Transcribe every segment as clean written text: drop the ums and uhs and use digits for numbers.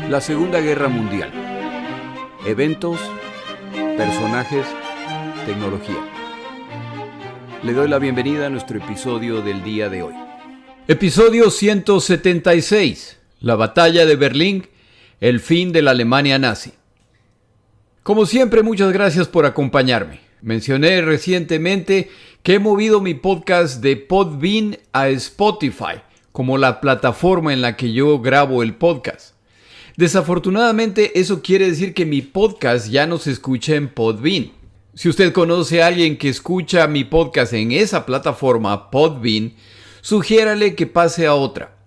La Segunda Guerra Mundial. Eventos, personajes, tecnología. Le doy la bienvenida a nuestro episodio del día de hoy. Episodio 176. La batalla de Berlín, el fin de la Alemania nazi. Como siempre, muchas gracias por acompañarme. Mencioné recientemente que he movido mi podcast de Podbean a Spotify, como la plataforma en la que yo grabo el podcast. Desafortunadamente, eso quiere decir que mi podcast ya no se escucha en Podbean. Si usted conoce a alguien que escucha mi podcast en esa plataforma, Podbean, sugiérale que pase a otra.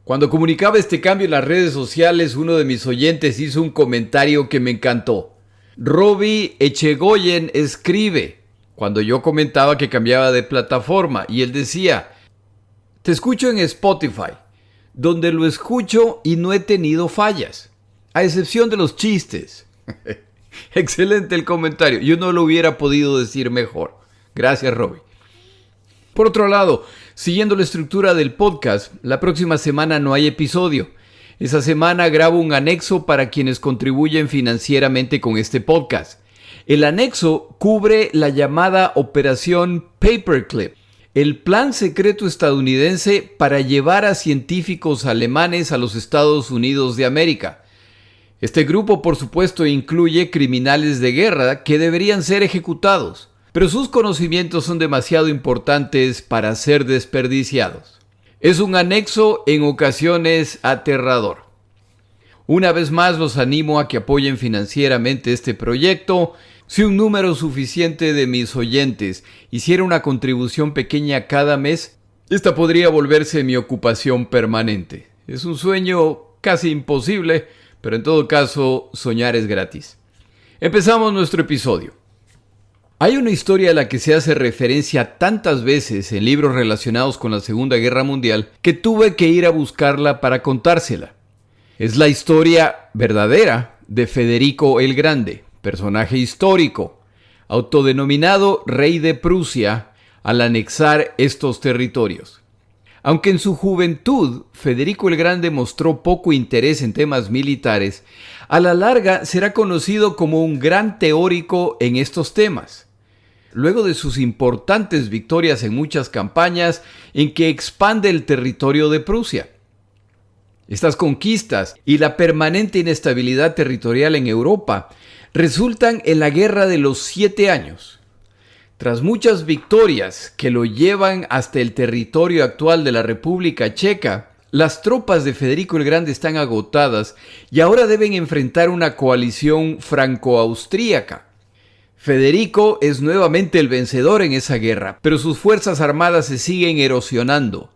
Cuando comunicaba este cambio en las redes sociales, uno de mis oyentes hizo un comentario que me encantó. Robbie Echegoyen escribe, cuando yo comentaba que cambiaba de plataforma, y él decía: te escucho en Spotify, donde lo escucho y no he tenido fallas, a excepción de los chistes. Excelente el comentario, yo no lo hubiera podido decir mejor. Gracias, Robbie. Por otro lado, siguiendo la estructura del podcast, la próxima semana no hay episodio. Esa semana grabo un anexo para quienes contribuyen financieramente con este podcast. El anexo cubre la llamada Operación Paperclip, el plan secreto estadounidense para llevar a científicos alemanes a los Estados Unidos de América. Este grupo, por supuesto, incluye criminales de guerra que deberían ser ejecutados, pero sus conocimientos son demasiado importantes para ser desperdiciados. Es un anexo en ocasiones aterrador. Una vez más los animo a que apoyen financieramente este proyecto. Si un número suficiente de mis oyentes hiciera una contribución pequeña cada mes, esta podría volverse mi ocupación permanente. Es un sueño casi imposible, pero en todo caso, soñar es gratis. Empezamos nuestro episodio. Hay una historia a la que se hace referencia tantas veces en libros relacionados con la Segunda Guerra Mundial que tuve que ir a buscarla para contársela. Es la historia verdadera de Federico el Grande, personaje histórico, autodenominado rey de Prusia al anexar estos territorios. Aunque en su juventud Federico el Grande mostró poco interés en temas militares, a la larga será conocido como un gran teórico en estos temas. Luego de sus importantes victorias en muchas campañas en que expande el territorio de Prusia. Estas conquistas y la permanente inestabilidad territorial en Europa resultan en la Guerra de los 7 años. Tras muchas victorias que lo llevan hasta el territorio actual de la República Checa, las tropas de Federico el Grande están agotadas y ahora deben enfrentar una coalición franco-austríaca. Federico es nuevamente el vencedor en esa guerra, pero sus fuerzas armadas se siguen erosionando.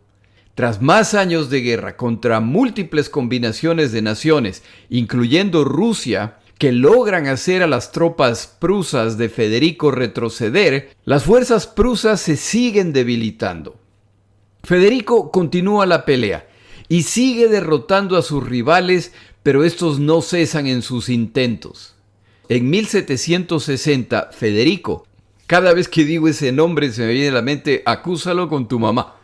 Tras más años de guerra contra múltiples combinaciones de naciones, incluyendo Rusia, que logran hacer a las tropas prusas de Federico retroceder, las fuerzas prusas se siguen debilitando. Federico continúa la pelea y sigue derrotando a sus rivales, pero estos no cesan en sus intentos. En 1760, Federico, cada vez que digo ese nombre se me viene a la mente, acúsalo con tu mamá.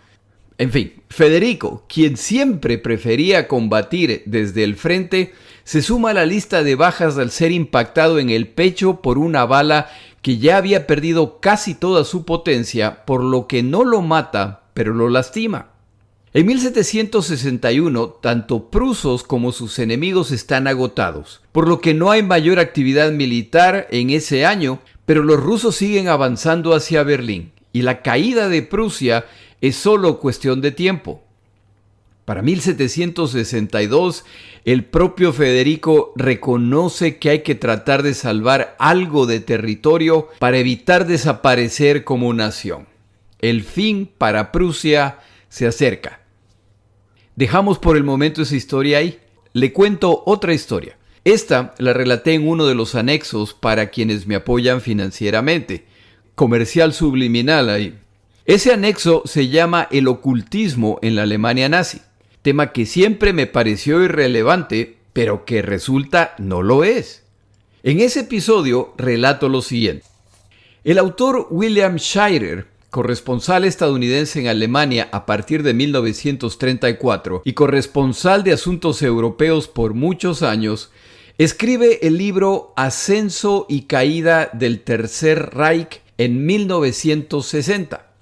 En fin, Federico, quien siempre prefería combatir desde el frente, se suma a la lista de bajas al ser impactado en el pecho por una bala que ya había perdido casi toda su potencia, por lo que no lo mata, pero lo lastima. En 1761, tanto prusos como sus enemigos están agotados, por lo que no hay mayor actividad militar en ese año, pero los rusos siguen avanzando hacia Berlín, y la caída de Prusia es solo cuestión de tiempo. Para 1762, el propio Federico reconoce que hay que tratar de salvar algo de territorio para evitar desaparecer como nación. El fin para Prusia se acerca. Dejamos por el momento esa historia ahí. Le cuento otra historia. Esta la relaté en uno de los anexos para quienes me apoyan financieramente. Comercial subliminal ahí. Ese anexo se llama El ocultismo en la Alemania nazi, tema que siempre me pareció irrelevante, pero que resulta no lo es. En ese episodio relato lo siguiente. El autor William Shirer corresponsal estadounidense en Alemania a partir de 1934 y corresponsal de asuntos europeos por muchos años, escribe el libro Ascenso y caída del Tercer Reich en 1960.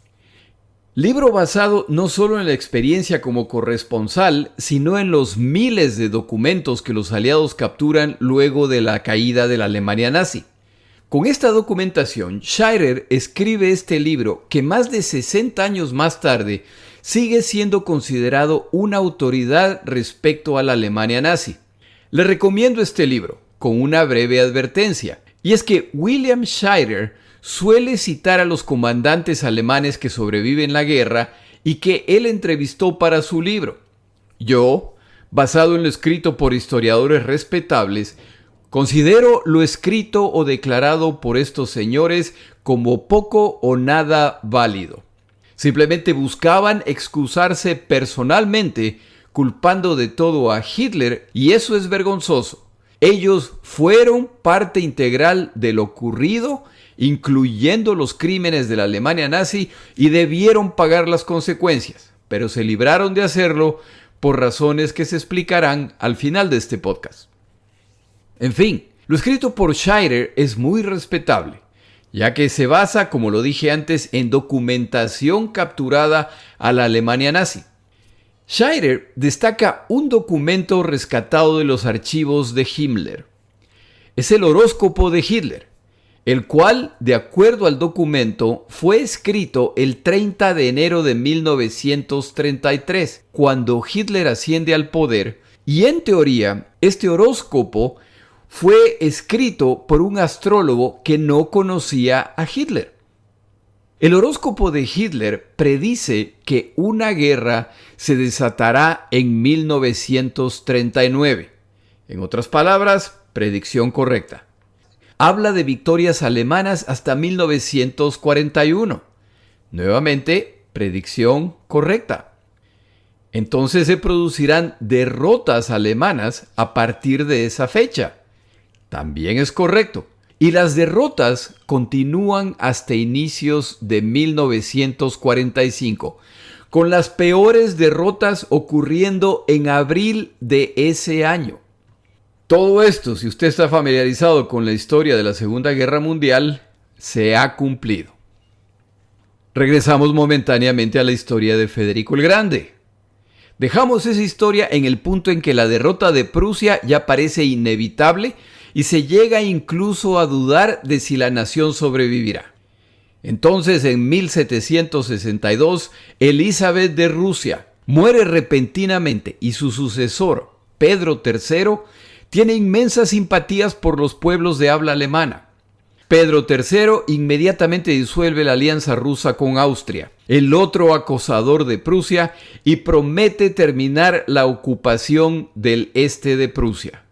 Libro basado no solo en la experiencia como corresponsal, sino en los miles de documentos que los aliados capturan luego de la caída de la Alemania nazi. Con esta documentación, Scheirer escribe este libro que más de 60 años más tarde sigue siendo considerado una autoridad respecto a la Alemania nazi. Le recomiendo este libro, con una breve advertencia, y es que William Scheirer suele citar a los comandantes alemanes que sobreviven la guerra y que él entrevistó para su libro. Yo, basado en lo escrito por historiadores respetables, considero lo escrito o declarado por estos señores como poco o nada válido. Simplemente buscaban excusarse personalmente culpando de todo a Hitler, y eso es vergonzoso. Ellos fueron parte integral de lo ocurrido, incluyendo los crímenes de la Alemania nazi, y debieron pagar las consecuencias, pero se libraron de hacerlo por razones que se explicarán al final de este podcast. En fin, lo escrito por Scheirer es muy respetable, ya que se basa, como lo dije antes, en documentación capturada a la Alemania nazi. Scheirer destaca un documento rescatado de los archivos de Himmler. Es el horóscopo de Hitler, el cual, de acuerdo al documento, fue escrito el 30 de enero de 1933, cuando Hitler asciende al poder, y en teoría, este horóscopo fue escrito por un astrólogo que no conocía a Hitler. El horóscopo de Hitler predice que una guerra se desatará en 1939. En otras palabras, predicción correcta. Habla de victorias alemanas hasta 1941. Nuevamente, predicción correcta. Entonces se producirán derrotas alemanas a partir de esa fecha. También es correcto. Y las derrotas continúan hasta inicios de 1945, con las peores derrotas ocurriendo en abril de ese año. Todo esto, si usted está familiarizado con la historia de la Segunda Guerra Mundial, se ha cumplido. Regresamos momentáneamente a la historia de Federico el Grande. Dejamos esa historia en el punto en que la derrota de Prusia ya parece inevitable y se llega incluso a dudar de si la nación sobrevivirá. Entonces, en 1762, Elizabeth de Rusia muere repentinamente y su sucesor, Pedro III, tiene inmensas simpatías por los pueblos de habla alemana. Pedro III inmediatamente disuelve la alianza rusa con Austria, el otro acosador de Prusia, y promete terminar la ocupación del este de Prusia.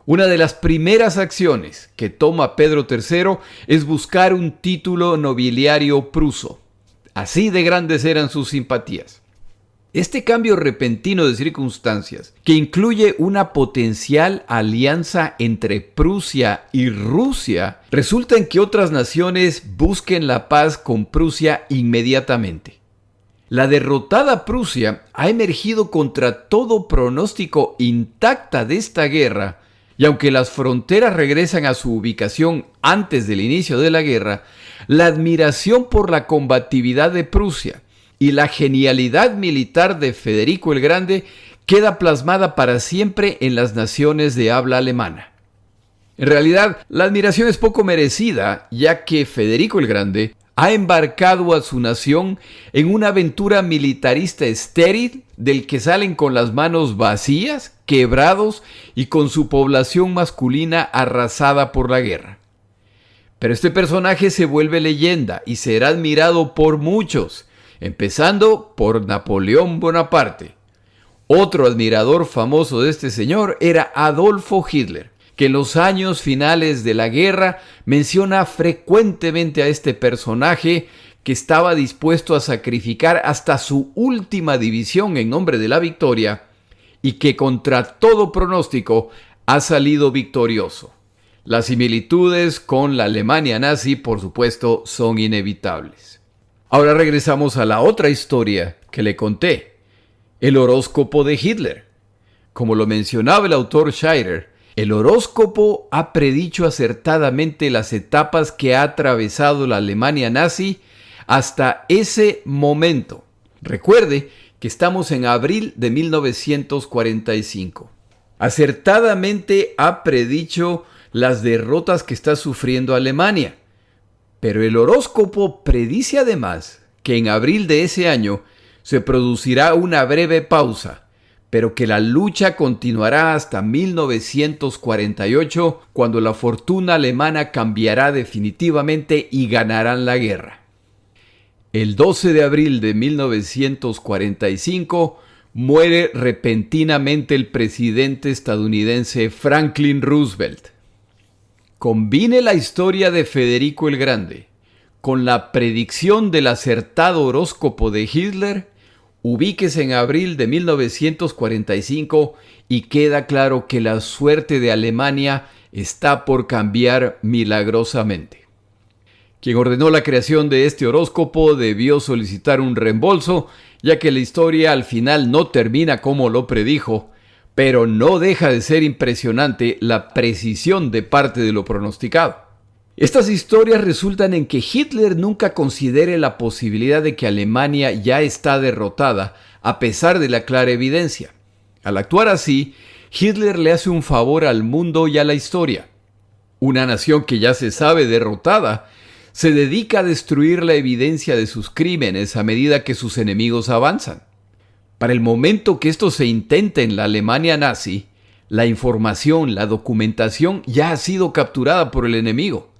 Una de las primeras acciones que toma Pedro III es buscar un título nobiliario pruso. Así de grandes eran sus simpatías. Este cambio repentino de circunstancias, que incluye una potencial alianza entre Prusia y Rusia, resulta en que otras naciones busquen la paz con Prusia inmediatamente. La derrotada Prusia ha emergido contra todo pronóstico intacta de esta guerra, y aunque las fronteras regresan a su ubicación antes del inicio de la guerra, la admiración por la combatividad de Prusia y la genialidad militar de Federico el Grande queda plasmada para siempre en las naciones de habla alemana. En realidad, la admiración es poco merecida, ya que Federico el Grande ha embarcado a su nación en una aventura militarista estéril del que salen con las manos vacías, quebrados y con su población masculina arrasada por la guerra. Pero este personaje se vuelve leyenda y será admirado por muchos, empezando por Napoleón Bonaparte. Otro admirador famoso de este señor era Adolfo Hitler, que en los años finales de la guerra menciona frecuentemente a este personaje que estaba dispuesto a sacrificar hasta su última división en nombre de la victoria y que contra todo pronóstico ha salido victorioso. Las similitudes con la Alemania nazi, por supuesto, son inevitables. Ahora regresamos a la otra historia que le conté, el horóscopo de Hitler. Como lo mencionaba el autor Scheider, el horóscopo ha predicho acertadamente las etapas que ha atravesado la Alemania nazi hasta ese momento. Recuerde que estamos en abril de 1945. Acertadamente ha predicho las derrotas que está sufriendo Alemania. Pero el horóscopo predice además que en abril de ese año se producirá una breve pausa, pero que la lucha continuará hasta 1948, cuando la fortuna alemana cambiará definitivamente y ganarán la guerra. El 12 de abril de 1945 muere repentinamente el presidente estadounidense Franklin Roosevelt. Combine la historia de Federico el Grande con la predicción del acertado horóscopo de Hitler, ubíquese en abril de 1945 y queda claro que la suerte de Alemania está por cambiar milagrosamente. Quien ordenó la creación de este horóscopo debió solicitar un reembolso, ya que la historia al final no termina como lo predijo, pero no deja de ser impresionante la precisión de parte de lo pronosticado. Estas historias resultan en que Hitler nunca considere la posibilidad de que Alemania ya está derrotada, a pesar de la clara evidencia. Al actuar así, Hitler le hace un favor al mundo y a la historia. Una nación que ya se sabe derrotada se dedica a destruir la evidencia de sus crímenes a medida que sus enemigos avanzan. Para el momento que esto se intenta en la Alemania nazi, la información, la documentación ya ha sido capturada por el enemigo.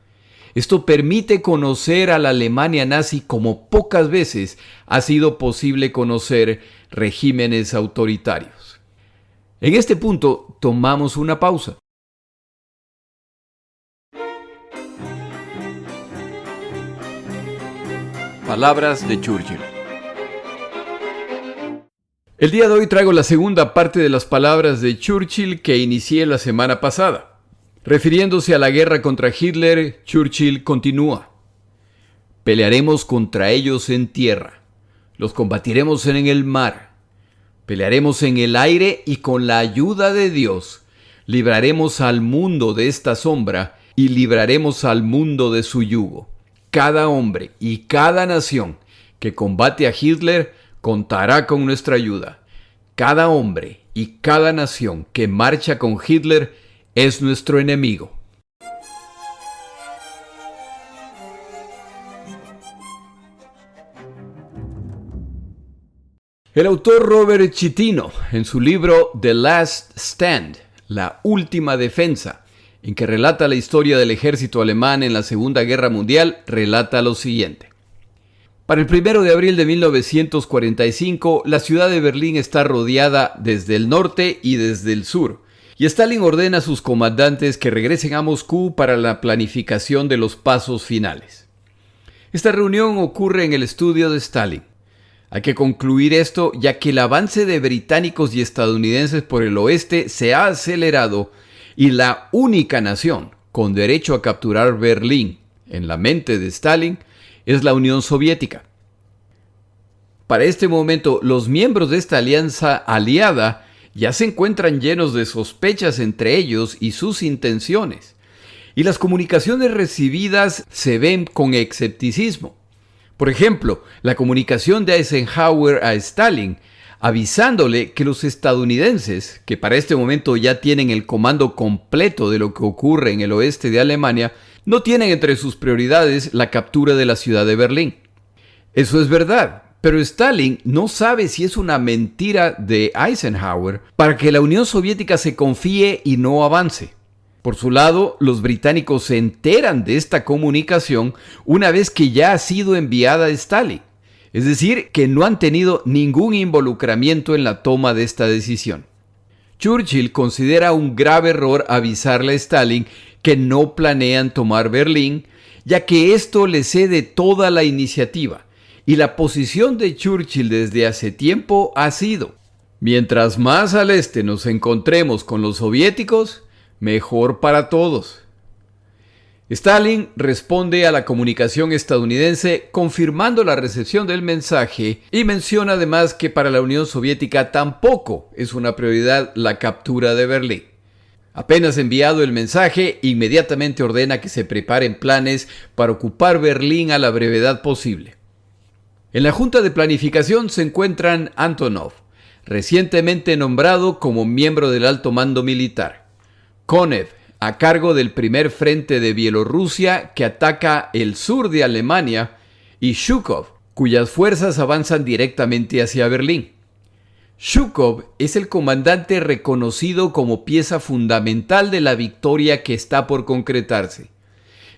Esto permite conocer a la Alemania nazi como pocas veces ha sido posible conocer regímenes autoritarios. En este punto tomamos una pausa. Palabras de Churchill. El día de hoy traigo la segunda parte de las palabras de Churchill que inicié la semana pasada. Refiriéndose a la guerra contra Hitler, Churchill continúa: pelearemos contra ellos en tierra, los combatiremos en el mar, pelearemos en el aire y con la ayuda de Dios libraremos al mundo de esta sombra y libraremos al mundo de su yugo. Cada hombre y cada nación que combate a Hitler contará con nuestra ayuda. Cada hombre y cada nación que marcha con Hitler es nuestro enemigo. El autor Robert Citino, en su libro The Last Stand, La Última Defensa, en que relata la historia del ejército alemán en la Segunda Guerra Mundial, relata lo siguiente. Para el 1 de abril de 1945, la ciudad de Berlín está rodeada desde el norte y desde el sur, y Stalin ordena a sus comandantes que regresen a Moscú para la planificación de los pasos finales. Esta reunión ocurre en el estudio de Stalin. Hay que concluir esto, ya que el avance de británicos y estadounidenses por el oeste se ha acelerado y la única nación con derecho a capturar Berlín, en la mente de Stalin, es la Unión Soviética. Para este momento, los miembros de esta alianza aliada ya se encuentran llenos de sospechas entre ellos y sus intenciones, y las comunicaciones recibidas se ven con escepticismo. Por ejemplo, la comunicación de Eisenhower a Stalin, avisándole que los estadounidenses, que para este momento ya tienen el comando completo de lo que ocurre en el oeste de Alemania, no tienen entre sus prioridades la captura de la ciudad de Berlín. Eso es verdad, pero Stalin no sabe si es una mentira de Eisenhower para que la Unión Soviética se confíe y no avance. Por su lado, los británicos se enteran de esta comunicación una vez que ya ha sido enviada a Stalin. Es decir, que no han tenido ningún involucramiento en la toma de esta decisión. Churchill considera un grave error avisarle a Stalin que no planean tomar Berlín, ya que esto le cede toda la iniciativa. Y la posición de Churchill desde hace tiempo ha sido: mientras más al este nos encontremos con los soviéticos, mejor para todos. Stalin responde a la comunicación estadounidense confirmando la recepción del mensaje y menciona además que para la Unión Soviética tampoco es una prioridad la captura de Berlín. Apenas enviado el mensaje, inmediatamente ordena que se preparen planes para ocupar Berlín a la brevedad posible. En la Junta de Planificación se encuentran Antonov, recientemente nombrado como miembro del alto mando militar, Konev, a cargo del primer frente de Bielorrusia que ataca el sur de Alemania, y Zhukov, cuyas fuerzas avanzan directamente hacia Berlín. Zhukov es el comandante reconocido como pieza fundamental de la victoria que está por concretarse.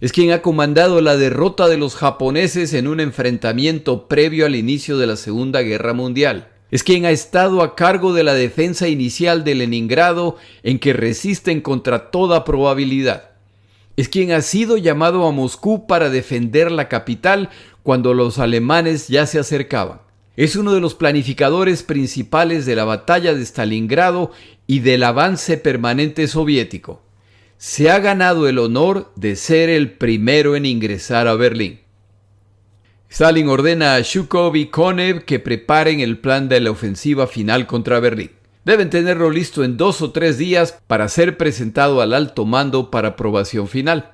Es quien ha comandado la derrota de los japoneses en un enfrentamiento previo al inicio de la Segunda Guerra Mundial. Es quien ha estado a cargo de la defensa inicial de Leningrado, en que resisten contra toda probabilidad. Es quien ha sido llamado a Moscú para defender la capital cuando los alemanes ya se acercaban. Es uno de los planificadores principales de la batalla de Stalingrado y del avance permanente soviético. Se ha ganado el honor de ser el primero en ingresar a Berlín. Stalin ordena a Zhukov y Konev que preparen el plan de la ofensiva final contra Berlín. Deben tenerlo listo en 2 o 3 días para ser presentado al alto mando para aprobación final.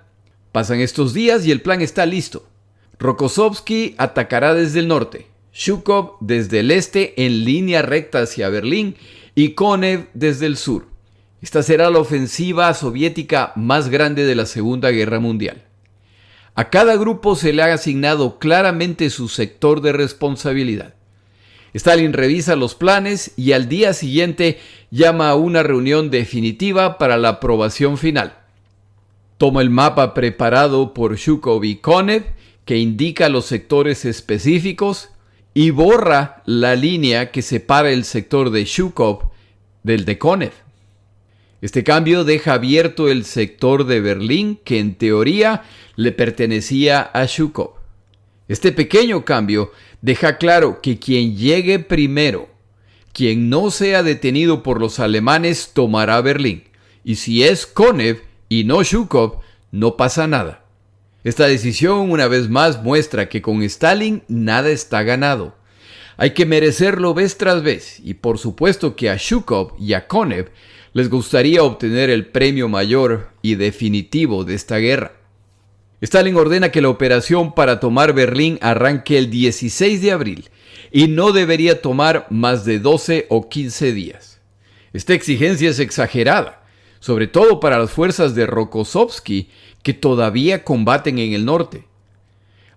Pasan estos días y el plan está listo. Rokossovski atacará desde el norte, Zhukov desde el este en línea recta hacia Berlín y Konev desde el sur. Esta será la ofensiva soviética más grande de la Segunda Guerra Mundial. A cada grupo se le ha asignado claramente su sector de responsabilidad. Stalin revisa los planes y al día siguiente llama a una reunión definitiva para la aprobación final. Toma el mapa preparado por Zhukov y Konev, que indica los sectores específicos, y borra la línea que separa el sector de Zhukov del de Konev. Este cambio deja abierto el sector de Berlín que en teoría le pertenecía a Zhukov. Este pequeño cambio deja claro que quien llegue primero, quien no sea detenido por los alemanes, tomará Berlín. Y si es Konev y no Zhukov, no pasa nada. Esta decisión una vez más muestra que con Stalin nada está ganado. Hay que merecerlo vez tras vez y por supuesto que a Zhukov y a Konev les gustaría obtener el premio mayor y definitivo de esta guerra. Stalin ordena que la operación para tomar Berlín arranque el 16 de abril y no debería tomar más de 12 o 15 días. Esta exigencia es exagerada, sobre todo para las fuerzas de Rokossovski que todavía combaten en el norte.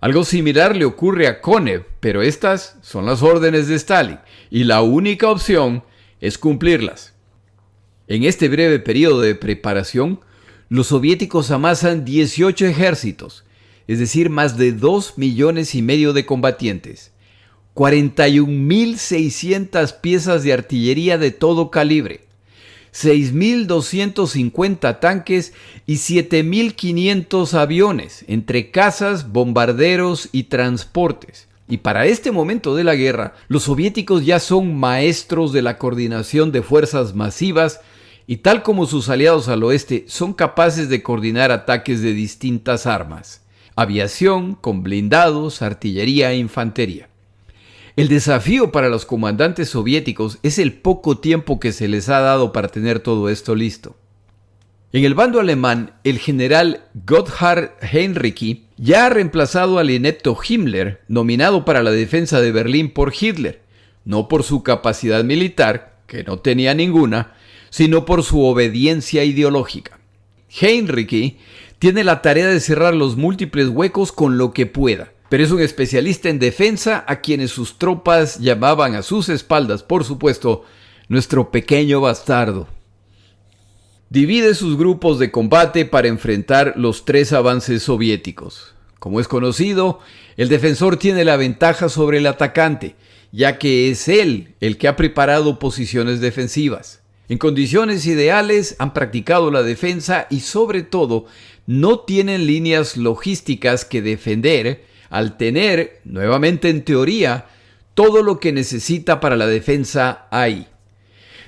Algo similar le ocurre a Konev, pero estas son las órdenes de Stalin y la única opción es cumplirlas. En este breve periodo de preparación, los soviéticos amasan 18 ejércitos, es decir, más de 2,5 millones de combatientes, 41.600 piezas de artillería de todo calibre, 6.250 tanques y 7.500 aviones, entre cazas, bombarderos y transportes. Y para este momento de la guerra, los soviéticos ya son maestros de la coordinación de fuerzas masivas y tal como sus aliados al oeste, son capaces de coordinar ataques de distintas armas, aviación, con blindados, artillería e infantería. El desafío para los comandantes soviéticos es el poco tiempo que se les ha dado para tener todo esto listo. En el bando alemán, el general Gotthard Heinrici ya ha reemplazado al inepto Himmler, nominado para la defensa de Berlín por Hitler, no por su capacidad militar, que no tenía ninguna, sino por su obediencia ideológica. Heinrici tiene la tarea de cerrar los múltiples huecos con lo que pueda, pero es un especialista en defensa a quienes sus tropas llamaban a sus espaldas, por supuesto, nuestro pequeño bastardo. Divide sus grupos de combate para enfrentar los 3 avances soviéticos. Como es conocido, el defensor tiene la ventaja sobre el atacante, ya que es él el que ha preparado posiciones defensivas. En condiciones ideales han practicado la defensa y sobre todo no tienen líneas logísticas que defender al tener, nuevamente en teoría, todo lo que necesita para la defensa ahí.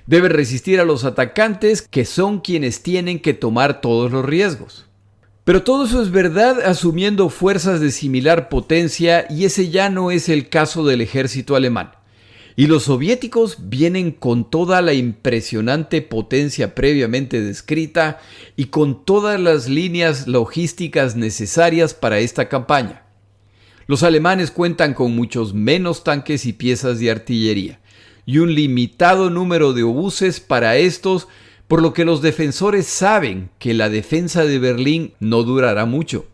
Debe resistir a los atacantes que son quienes tienen que tomar todos los riesgos. Pero todo eso es verdad asumiendo fuerzas de similar potencia, y ese ya no es el caso del ejército alemán. Y los soviéticos vienen con toda la impresionante potencia previamente descrita y con todas las líneas logísticas necesarias para esta campaña. Los alemanes cuentan con muchos menos tanques y piezas de artillería, y un limitado número de obuses para estos, por lo que los defensores saben que la defensa de Berlín no durará mucho.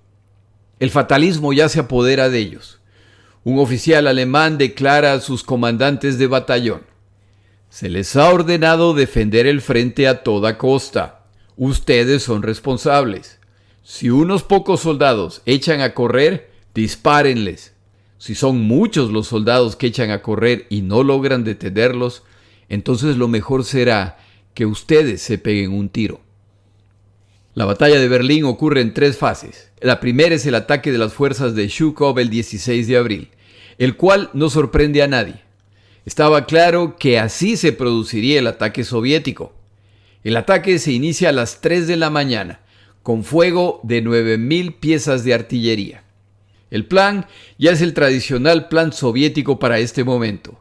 El fatalismo ya se apodera de ellos. Un oficial alemán declara a sus comandantes de batallón: se les ha ordenado defender el frente a toda costa. Ustedes son responsables. Si unos pocos soldados echan a correr, dispárenles. Si son muchos los soldados que echan a correr y no logran detenerlos, entonces lo mejor será que ustedes se peguen un tiro. La batalla de Berlín ocurre en 3 fases. La primera es el ataque de las fuerzas de Zhukov el 16 de abril, el cual no sorprende a nadie. Estaba claro que así se produciría el ataque soviético. El ataque se inicia a las 3 de la mañana, con fuego de 9.000 piezas de artillería. El plan ya es el tradicional plan soviético para este momento.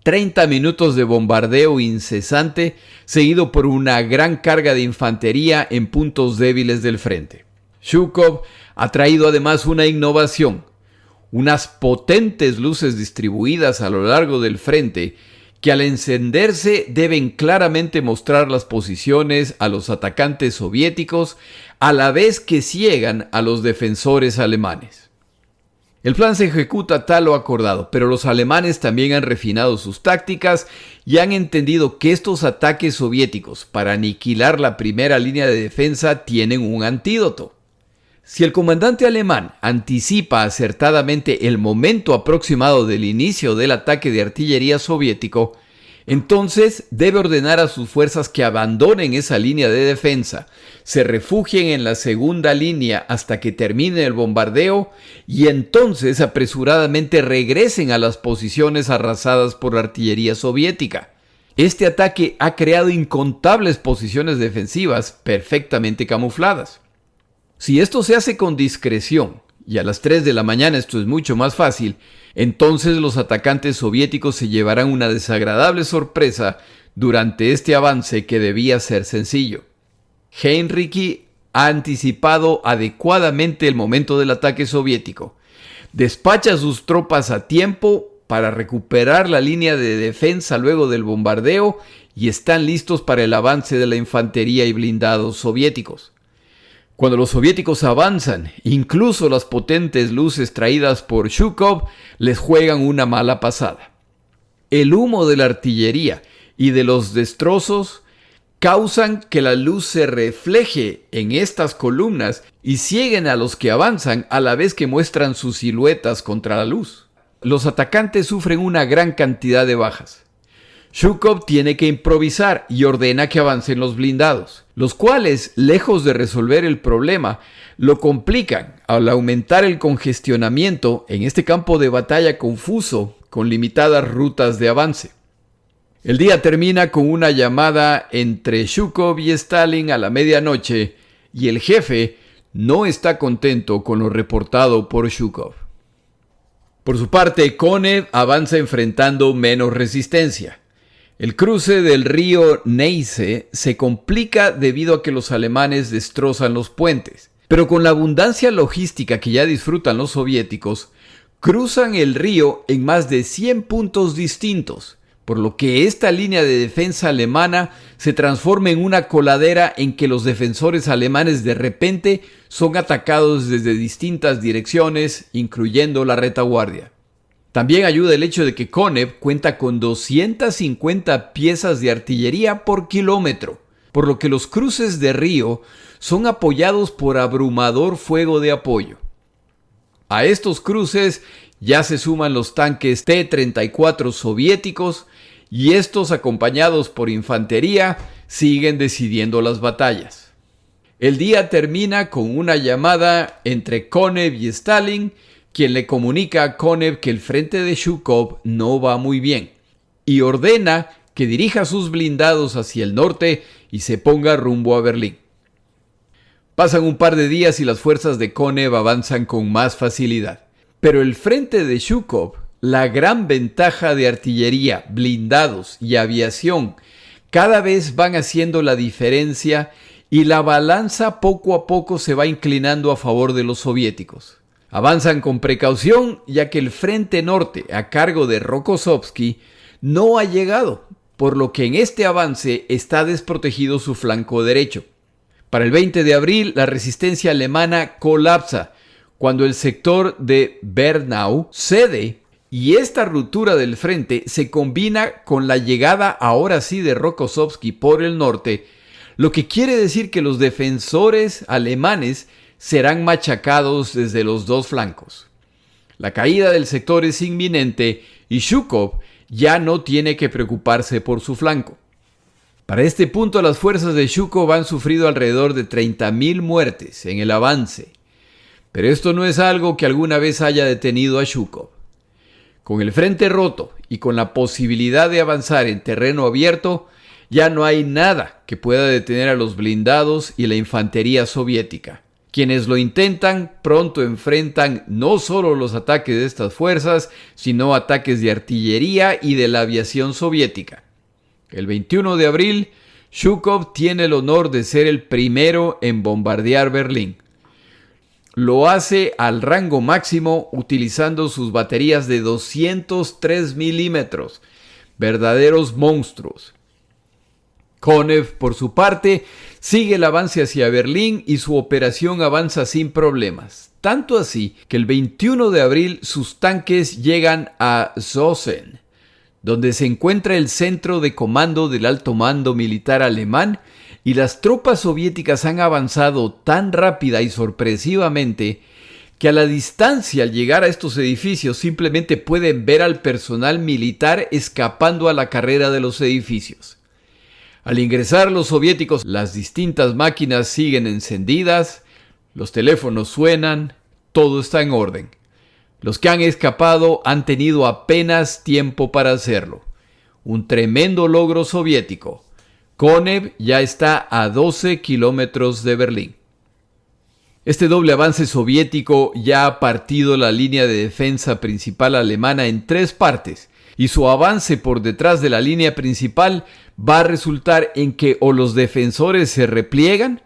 30 minutos de bombardeo incesante, seguido por una gran carga de infantería en puntos débiles del frente. Zhukov ha traído además una innovación: unas potentes luces distribuidas a lo largo del frente que al encenderse deben claramente mostrar las posiciones a los atacantes soviéticos a la vez que ciegan a los defensores alemanes. El plan se ejecuta tal o acordado, pero los alemanes también han refinado sus tácticas y han entendido que estos ataques soviéticos para aniquilar la primera línea de defensa tienen un antídoto. Si el comandante alemán anticipa acertadamente el momento aproximado del inicio del ataque de artillería soviético, entonces debe ordenar a sus fuerzas que abandonen esa línea de defensa, se refugien en la segunda línea hasta que termine el bombardeo y entonces apresuradamente regresen a las posiciones arrasadas por la artillería soviética. Este ataque ha creado incontables posiciones defensivas perfectamente camufladas. Si esto se hace con discreción, y a las 3 de la mañana esto es mucho más fácil, entonces los atacantes soviéticos se llevarán una desagradable sorpresa durante este avance que debía ser sencillo. Heinrich ha anticipado adecuadamente el momento del ataque soviético. Despacha sus tropas a tiempo para recuperar la línea de defensa luego del bombardeo y están listos para el avance de la infantería y blindados soviéticos. Cuando los soviéticos avanzan, incluso las potentes luces traídas por Zhukov les juegan una mala pasada. El humo de la artillería y de los destrozos causan que la luz se refleje en estas columnas y cieguen a los que avanzan a la vez que muestran sus siluetas contra la luz. Los atacantes sufren una gran cantidad de bajas. Zhukov tiene que improvisar y ordena que avancen los blindados, los cuales, lejos de resolver el problema, lo complican al aumentar el congestionamiento en este campo de batalla confuso con limitadas rutas de avance. El día termina con una llamada entre Zhukov y Stalin a la medianoche y el jefe no está contento con lo reportado por Zhukov. Por su parte, Konev avanza enfrentando menos resistencia. El cruce del río Neisse se complica debido a que los alemanes destrozan los puentes, pero con la abundancia logística que ya disfrutan los soviéticos, cruzan el río en más de 100 puntos distintos, por lo que esta línea de defensa alemana se transforma en una coladera en que los defensores alemanes de repente son atacados desde distintas direcciones, incluyendo la retaguardia. También ayuda el hecho de que Konev cuenta con 250 piezas de artillería por kilómetro, por lo que los cruces de río son apoyados por abrumador fuego de apoyo. A estos cruces ya se suman los tanques T-34 soviéticos y estos, acompañados por infantería, siguen decidiendo las batallas. El día termina con una llamada entre Konev y Stalin, quien le comunica a Konev que el frente de Zhukov no va muy bien y ordena que dirija sus blindados hacia el norte y se ponga rumbo a Berlín. Pasan un par de días y las fuerzas de Konev avanzan con más facilidad. Pero el frente de Zhukov, la gran ventaja de artillería, blindados y aviación, cada vez van haciendo la diferencia y la balanza poco a poco se va inclinando a favor de los soviéticos. Avanzan con precaución ya que el frente norte, a cargo de Rokossovski, no ha llegado, por lo que en este avance está desprotegido su flanco derecho. Para el 20 de abril, la resistencia alemana colapsa cuando el sector de Bernau cede y esta ruptura del frente se combina con la llegada ahora sí de Rokossovski por el norte, lo que quiere decir que los defensores alemanes serán machacados desde los dos flancos. La caída del sector es inminente y Zhukov ya no tiene que preocuparse por su flanco. Para este punto las fuerzas de Zhukov han sufrido alrededor de 30.000 muertes en el avance. Pero esto no es algo que alguna vez haya detenido a Zhukov. Con el frente roto y con la posibilidad de avanzar en terreno abierto, ya no hay nada que pueda detener a los blindados y la infantería soviética. Quienes lo intentan pronto enfrentan no solo los ataques de estas fuerzas, sino ataques de artillería y de la aviación soviética. El 21 de abril, Zhukov tiene el honor de ser el primero en bombardear Berlín. Lo hace al rango máximo utilizando sus baterías de 203 milímetros, verdaderos monstruos. Konev, por su parte, sigue el avance hacia Berlín y su operación avanza sin problemas. Tanto así que el 21 de abril sus tanques llegan a Zosen, donde se encuentra el centro de comando del alto mando militar alemán, y las tropas soviéticas han avanzado tan rápida y sorpresivamente que a la distancia al llegar a estos edificios simplemente pueden ver al personal militar escapando a la carrera de los edificios. Al ingresar los soviéticos, las distintas máquinas siguen encendidas, los teléfonos suenan, todo está en orden. Los que han escapado han tenido apenas tiempo para hacerlo. Un tremendo logro soviético. Konev ya está a 12 kilómetros de Berlín. Este doble avance soviético ya ha partido la línea de defensa principal alemana en 3 partes, y su avance por detrás de la línea principal va a resultar en que o los defensores se repliegan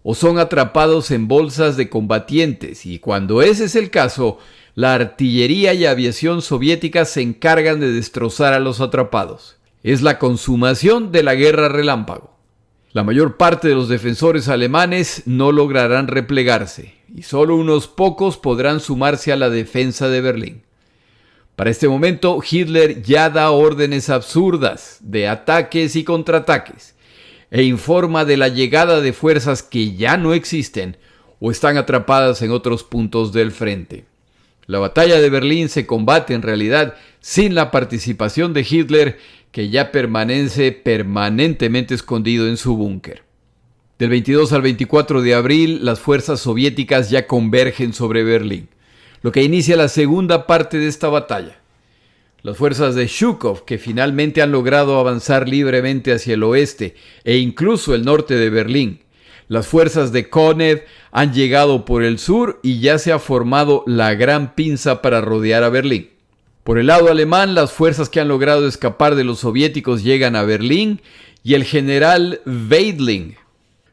o son atrapados en bolsas de combatientes, y cuando ese es el caso, la artillería y aviación soviética se encargan de destrozar a los atrapados. Es la consumación de la guerra relámpago. La mayor parte de los defensores alemanes no lograrán replegarse, y solo unos pocos podrán sumarse a la defensa de Berlín. Para este momento, Hitler ya da órdenes absurdas de ataques y contraataques, e informa de la llegada de fuerzas que ya no existen o están atrapadas en otros puntos del frente. La batalla de Berlín se combate en realidad sin la participación de Hitler, que ya permanece permanentemente escondido en su búnker. Del 22 al 24 de abril, las fuerzas soviéticas ya convergen sobre Berlín, lo que inicia la segunda parte de esta batalla. Las fuerzas de Zhukov, que finalmente han logrado avanzar libremente hacia el oeste e incluso el norte de Berlín. Las fuerzas de Konev han llegado por el sur y ya se ha formado la gran pinza para rodear a Berlín. Por el lado alemán, las fuerzas que han logrado escapar de los soviéticos llegan a Berlín y el general Weidling,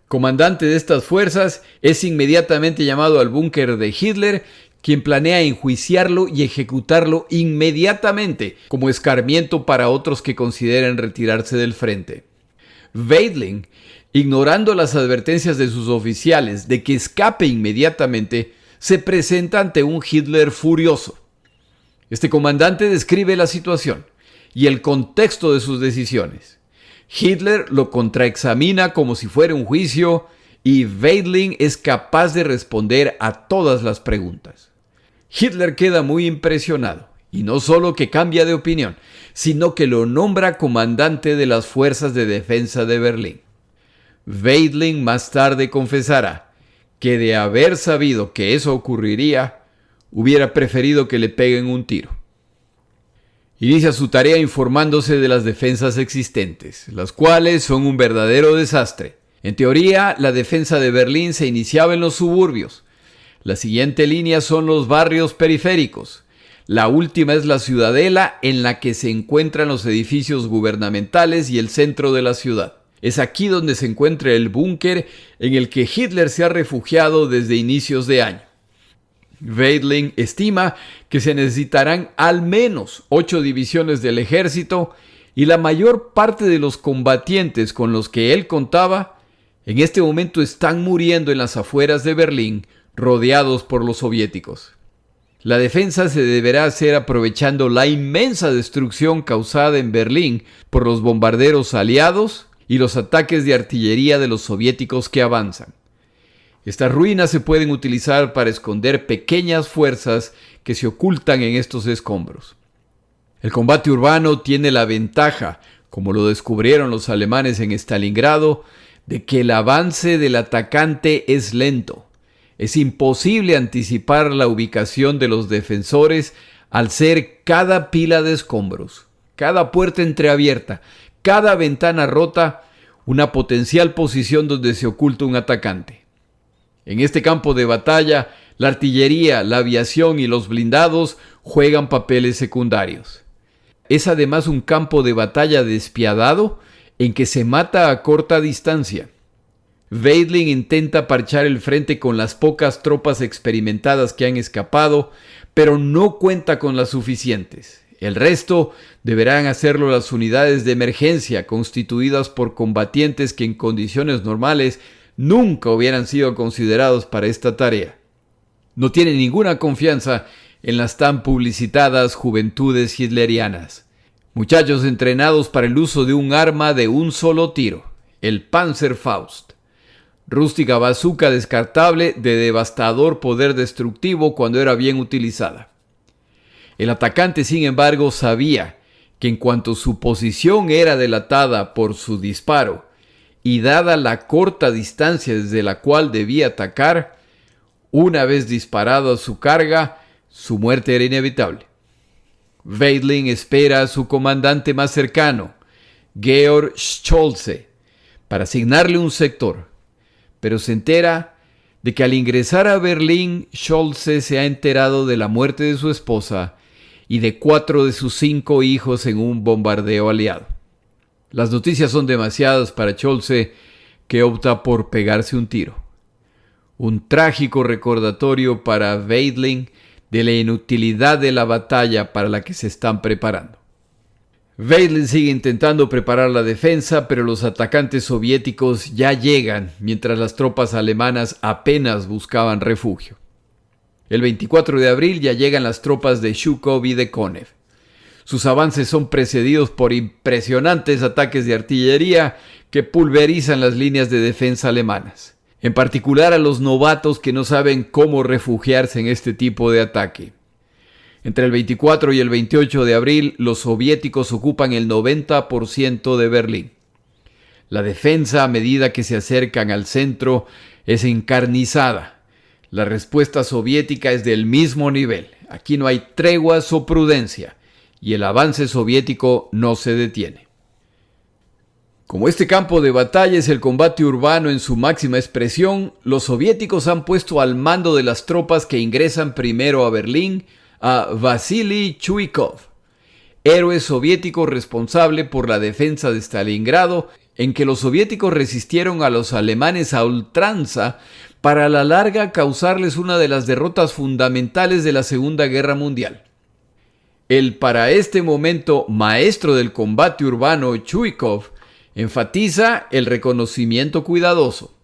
comandante de estas fuerzas, es inmediatamente llamado al búnker de Hitler, quien planea enjuiciarlo y ejecutarlo inmediatamente como escarmiento para otros que consideren retirarse del frente. Weidling, ignorando las advertencias de sus oficiales de que escape inmediatamente, se presenta ante un Hitler furioso. Este comandante describe la situación y el contexto de sus decisiones. Hitler lo contraexamina como si fuera un juicio y Weidling es capaz de responder a todas las preguntas. Hitler queda muy impresionado y no solo que cambia de opinión, sino que lo nombra comandante de las fuerzas de defensa de Berlín. Weidling más tarde confesará que de haber sabido que eso ocurriría, hubiera preferido que le peguen un tiro. Inicia su tarea informándose de las defensas existentes, las cuales son un verdadero desastre. En teoría, la defensa de Berlín se iniciaba en los suburbios. La siguiente línea son los barrios periféricos. La última es la ciudadela, en la que se encuentran los edificios gubernamentales y el centro de la ciudad. Es aquí donde se encuentra el búnker en el que Hitler se ha refugiado desde inicios de año. Weidling estima que se necesitarán al menos 8 divisiones del ejército y la mayor parte de los combatientes con los que él contaba en este momento están muriendo en las afueras de Berlín, rodeados por los soviéticos. La defensa se deberá hacer aprovechando la inmensa destrucción causada en Berlín por los bombarderos aliados y los ataques de artillería de los soviéticos que avanzan. Estas ruinas se pueden utilizar para esconder pequeñas fuerzas que se ocultan en estos escombros. El combate urbano tiene la ventaja, como lo descubrieron los alemanes en Stalingrado, de que el avance del atacante es lento. Es imposible anticipar la ubicación de los defensores al ser cada pila de escombros, cada puerta entreabierta, cada ventana rota, una potencial posición donde se oculta un atacante. En este campo de batalla, la artillería, la aviación y los blindados juegan papeles secundarios. Es además un campo de batalla despiadado en que se mata a corta distancia. Weidling intenta parchar el frente con las pocas tropas experimentadas que han escapado, pero no cuenta con las suficientes. El resto deberán hacerlo las unidades de emergencia constituidas por combatientes que en condiciones normales nunca hubieran sido considerados para esta tarea. No tiene ninguna confianza en las tan publicitadas juventudes hitlerianas. Muchachos entrenados para el uso de un arma de un solo tiro, el Panzerfaust. Rústica bazooka descartable de devastador poder destructivo cuando era bien utilizada. El atacante, sin embargo, sabía que en cuanto su posición era delatada por su disparo y dada la corta distancia desde la cual debía atacar, una vez disparado a su carga, su muerte era inevitable. Weidling espera a su comandante más cercano, Georg Scholze, para asignarle un sector, pero se entera de que al ingresar a Berlín, Scholze se ha enterado de la muerte de su esposa y de 4 de sus 5 hijos en un bombardeo aliado. Las noticias son demasiadas para Scholze, que opta por pegarse un tiro. Un trágico recordatorio para Weidling de la inutilidad de la batalla para la que se están preparando. Weidling sigue intentando preparar la defensa, pero los atacantes soviéticos ya llegan, mientras las tropas alemanas apenas buscaban refugio. El 24 de abril ya llegan las tropas de Zhukov y de Konev. Sus avances son precedidos por impresionantes ataques de artillería que pulverizan las líneas de defensa alemanas, en particular a los novatos que no saben cómo refugiarse en este tipo de ataque. Entre el 24 y el 28 de abril, los soviéticos ocupan el 90% de Berlín. La defensa, a medida que se acercan al centro, es encarnizada. La respuesta soviética es del mismo nivel. Aquí no hay treguas o prudencia, y el avance soviético no se detiene. Como este campo de batalla es el combate urbano en su máxima expresión, los soviéticos han puesto al mando de las tropas que ingresan primero a Berlín a Vasily Chuikov, héroe soviético responsable por la defensa de Stalingrado, en que los soviéticos resistieron a los alemanes a ultranza para a la larga causarles una de las derrotas fundamentales de la Segunda Guerra Mundial. El para este momento maestro del combate urbano Chuikov enfatiza el reconocimiento cuidadoso,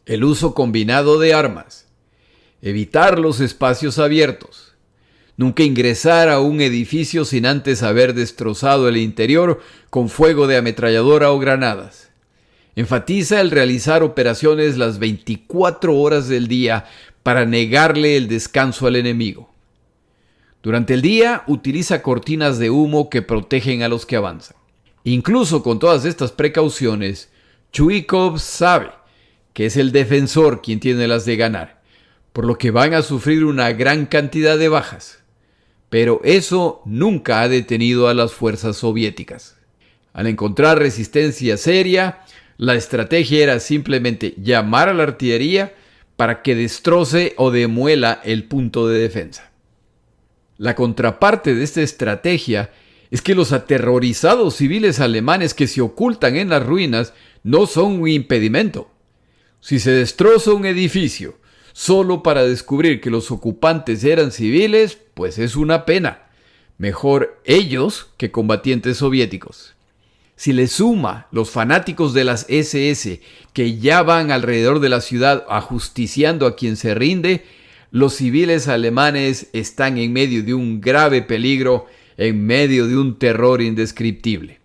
el uso combinado de armas, evitar los espacios abiertos, nunca ingresar a un edificio sin antes haber destrozado el interior con fuego de ametralladora o granadas. Enfatiza el realizar operaciones las 24 horas del día para negarle el descanso al enemigo. Durante el día utiliza cortinas de humo que protegen a los que avanzan. Incluso con todas estas precauciones, Chuikov sabe que es el defensor quien tiene las de ganar, por lo que van a sufrir una gran cantidad de bajas. Pero eso nunca ha detenido a las fuerzas soviéticas. Al encontrar resistencia seria, La estrategia era simplemente llamar a la artillería para que destroce o demuela el punto de defensa. La contraparte de esta estrategia es que los aterrorizados civiles alemanes que se ocultan en las ruinas no son un impedimento. Si se destroza un edificio solo para descubrir que los ocupantes eran civiles, pues es una pena. Mejor ellos que combatientes soviéticos. Si le suma los fanáticos de las SS que ya van alrededor de la ciudad ajusticiando a quien se rinde, los civiles alemanes están en medio de un grave peligro, en medio de un terror indescriptible.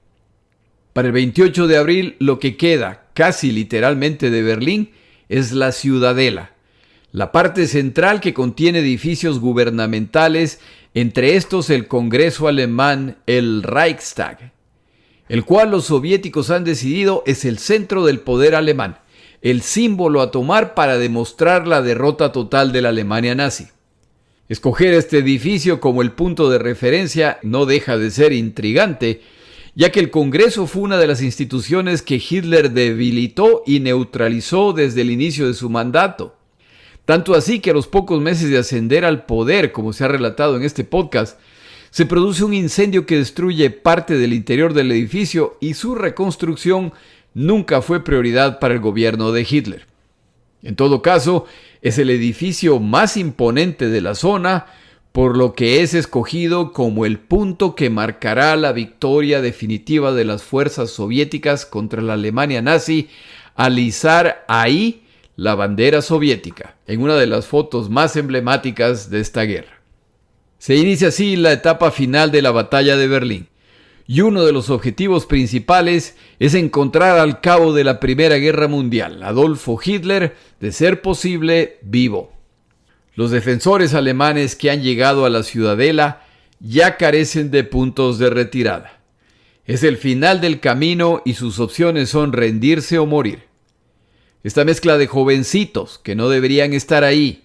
Para el 28 de abril, lo que queda, casi literalmente, de Berlín es la Ciudadela, la parte central que contiene edificios gubernamentales, entre estos el Congreso alemán, el Reichstag, el cual los soviéticos han decidido es el centro del poder alemán, el símbolo a tomar para demostrar la derrota total de la Alemania nazi. Escoger este edificio como el punto de referencia no deja de ser intrigante, ya que el Congreso fue una de las instituciones que Hitler debilitó y neutralizó desde el inicio de su mandato. Tanto así que a los pocos meses de ascender al poder, como se ha relatado en este podcast, se produce un incendio que destruye parte del interior del edificio y su reconstrucción nunca fue prioridad para el gobierno de Hitler. En todo caso, es el edificio más imponente de la zona, por lo que es escogido como el punto que marcará la victoria definitiva de las fuerzas soviéticas contra la Alemania nazi al izar ahí la bandera soviética, en una de las fotos más emblemáticas de esta guerra. Se inicia así la etapa final de la batalla de Berlín, y uno de los objetivos principales es encontrar al cabo de la Primera Guerra Mundial, Adolfo Hitler, de ser posible, vivo. Los defensores alemanes que han llegado a la Ciudadela ya carecen de puntos de retirada. Es el final del camino y sus opciones son rendirse o morir. Esta mezcla de jovencitos que no deberían estar ahí,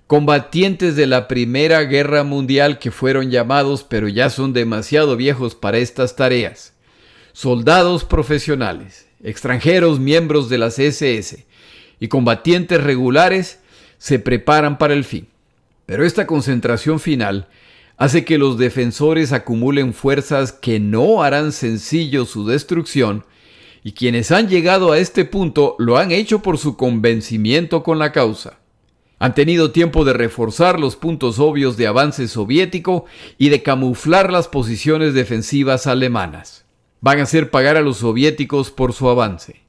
combatientes de la Primera Guerra Mundial que fueron llamados pero ya son demasiado viejos para estas tareas, soldados profesionales, extranjeros miembros de las SS y combatientes regulares se preparan para el fin. Pero esta concentración final hace que los defensores acumulen fuerzas que no harán sencillo su destrucción, y quienes han llegado a este punto lo han hecho por su convencimiento con la causa. Han tenido tiempo de reforzar los puntos obvios de avance soviético y de camuflar las posiciones defensivas alemanas. Van a hacer pagar a los soviéticos por su avance.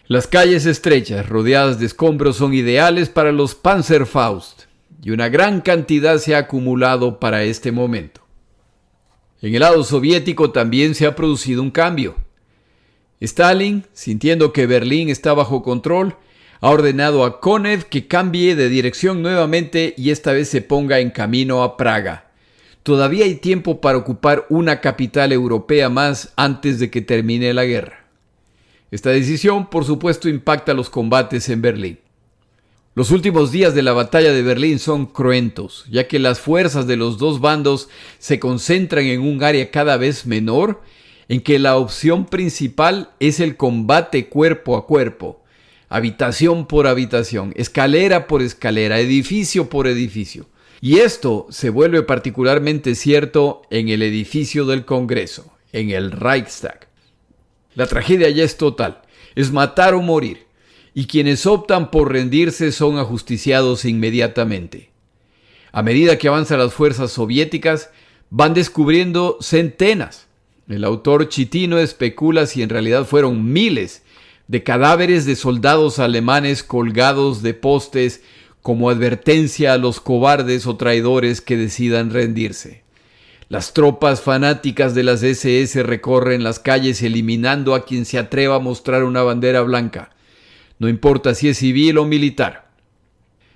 Las calles estrechas rodeadas de escombros son ideales para los Panzerfaust, y una gran cantidad se ha acumulado para este momento. En el lado soviético también se ha producido un cambio. Stalin, sintiendo que Berlín está bajo control, ha ordenado a Konev que cambie de dirección nuevamente y esta vez se ponga en camino a Praga. Todavía hay tiempo para ocupar una capital europea más antes de que termine la guerra. Esta decisión, por supuesto, impacta los combates en Berlín. Los últimos días de la batalla de Berlín son cruentos, ya que las fuerzas de los dos bandos se concentran en un área cada vez menor, en que la opción principal es el combate cuerpo a cuerpo, habitación por habitación, escalera por escalera, edificio por edificio. Y esto se vuelve particularmente cierto en el edificio del Congreso, en el Reichstag. La tragedia ya es total, es matar o morir, y quienes optan por rendirse son ajusticiados inmediatamente. A medida que avanzan las fuerzas soviéticas, van descubriendo centenas. El autor Chitino especula si en realidad fueron miles de cadáveres de soldados alemanes colgados de postes como advertencia a los cobardes o traidores que decidan rendirse. Las tropas fanáticas de las SS recorren las calles eliminando a quien se atreva a mostrar una bandera blanca, no importa si es civil o militar.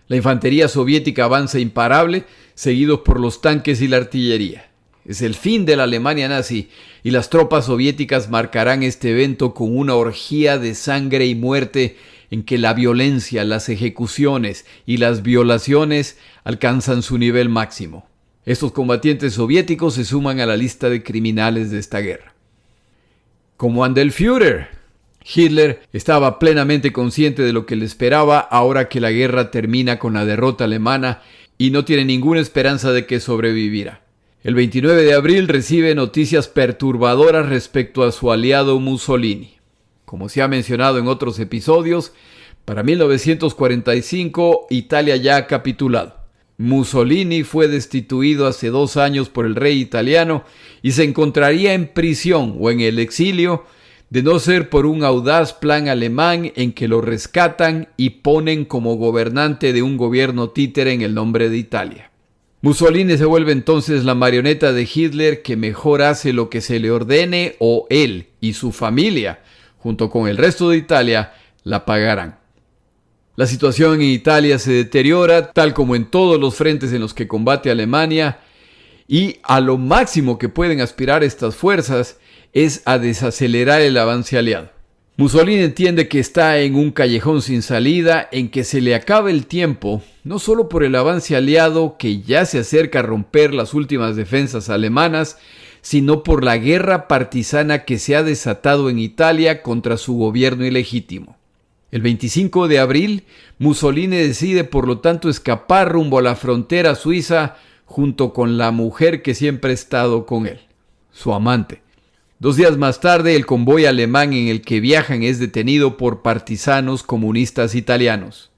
La infantería soviética avanza imparable, seguidos por los tanques y la artillería. Es el fin de la Alemania nazi y las tropas soviéticas marcarán este evento con una orgía de sangre y muerte en que la violencia, las ejecuciones y las violaciones alcanzan su nivel máximo. Estos combatientes soviéticos se suman a la lista de criminales de esta guerra. ¿Cómo anda el Führer? Hitler estaba plenamente consciente de lo que le esperaba ahora que la guerra termina con la derrota alemana y no tiene ninguna esperanza de que sobrevivirá. El 29 de abril recibe noticias perturbadoras respecto a su aliado Mussolini. Como se ha mencionado en otros episodios, para 1945 Italia ya ha capitulado. Mussolini fue destituido hace 2 años por el rey italiano y se encontraría en prisión o en el exilio de no ser por un audaz plan alemán en que lo rescatan y ponen como gobernante de un gobierno títere en el nombre de Italia. Mussolini se vuelve entonces la marioneta de Hitler que mejor hace lo que se le ordene o él y su familia, junto con el resto de Italia, la pagarán. La situación en Italia se deteriora, tal como en todos los frentes en los que combate Alemania, y a lo máximo que pueden aspirar estas fuerzas es a desacelerar el avance aliado. Mussolini entiende que está en un callejón sin salida, en que se le acaba el tiempo, no solo por el avance aliado que ya se acerca a romper las últimas defensas alemanas, sino por la guerra partisana que se ha desatado en Italia contra su gobierno ilegítimo. El 25 de abril, Mussolini decide por lo tanto escapar rumbo a la frontera suiza junto con la mujer que siempre ha estado con él, su amante. 2 días más tarde, el convoy alemán en el que viajan es detenido por partisanos comunistas italianos.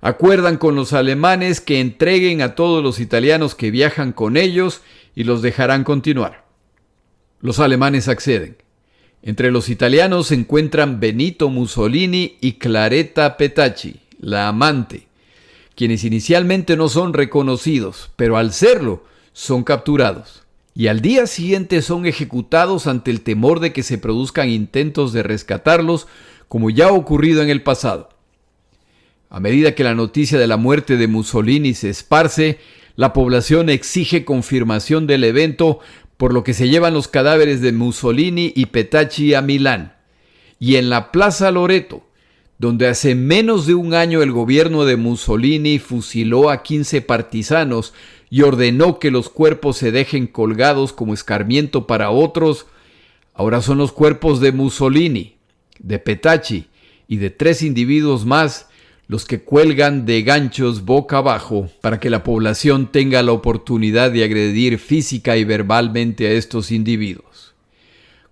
Acuerdan con los alemanes que entreguen a todos los italianos que viajan con ellos y los dejarán continuar. Los alemanes acceden. Entre los italianos se encuentran Benito Mussolini y Claretta Petacci, la amante, quienes inicialmente no son reconocidos, pero al serlo son capturados. Y al día siguiente son ejecutados ante el temor de que se produzcan intentos de rescatarlos, como ya ha ocurrido en el pasado. A medida que la noticia de la muerte de Mussolini se esparce, la población exige confirmación del evento, por lo que se llevan los cadáveres de Mussolini y Petacci a Milán. Y en la Plaza Loreto, donde hace menos de 1 año el gobierno de Mussolini fusiló a 15 partisanos y ordenó que los cuerpos se dejen colgados como escarmiento para otros, ahora son los cuerpos de Mussolini, de Petacci y de 3 individuos más los que cuelgan de ganchos boca abajo para que la población tenga la oportunidad de agredir física y verbalmente a estos individuos.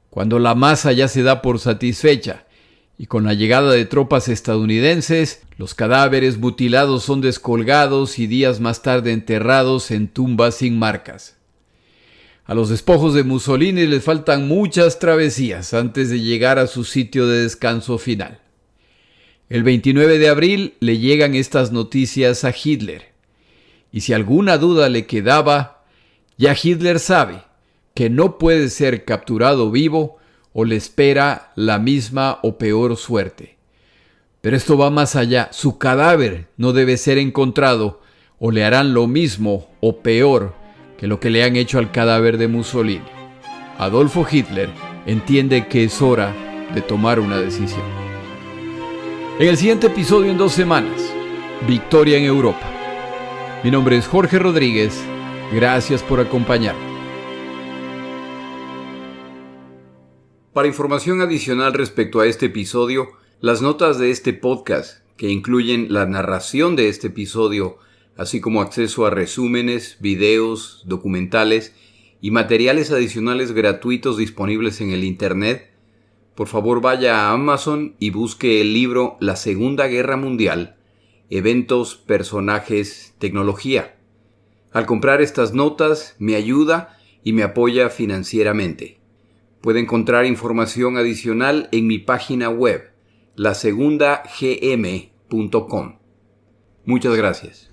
Cuando la masa ya se da por satisfecha y con la llegada de tropas estadounidenses, los cadáveres mutilados son descolgados y días más tarde enterrados en tumbas sin marcas. A los despojos de Mussolini les faltan muchas travesías antes de llegar a su sitio de descanso final. El 29 de abril le llegan estas noticias a Hitler. Y si alguna duda le quedaba, ya Hitler sabe que no puede ser capturado vivo o le espera la misma o peor suerte. Pero esto va más allá. Su cadáver no debe ser encontrado o le harán lo mismo o peor que lo que le han hecho al cadáver de Mussolini. Adolfo Hitler entiende que es hora de tomar una decisión. En el siguiente episodio en 2 semanas, Victoria en Europa. Mi nombre es Jorge Rodríguez. Gracias por acompañarme. Para información adicional respecto a este episodio, las notas de este podcast, que incluyen la narración de este episodio, así como acceso a resúmenes, videos, documentales y materiales adicionales gratuitos disponibles en el Internet, por favor vaya a Amazon y busque el libro La Segunda Guerra Mundial, Eventos, Personajes, Tecnología. Al comprar estas notas me ayuda y me apoya financieramente. Puede encontrar información adicional en mi página web, lasegundagm.com. Muchas gracias.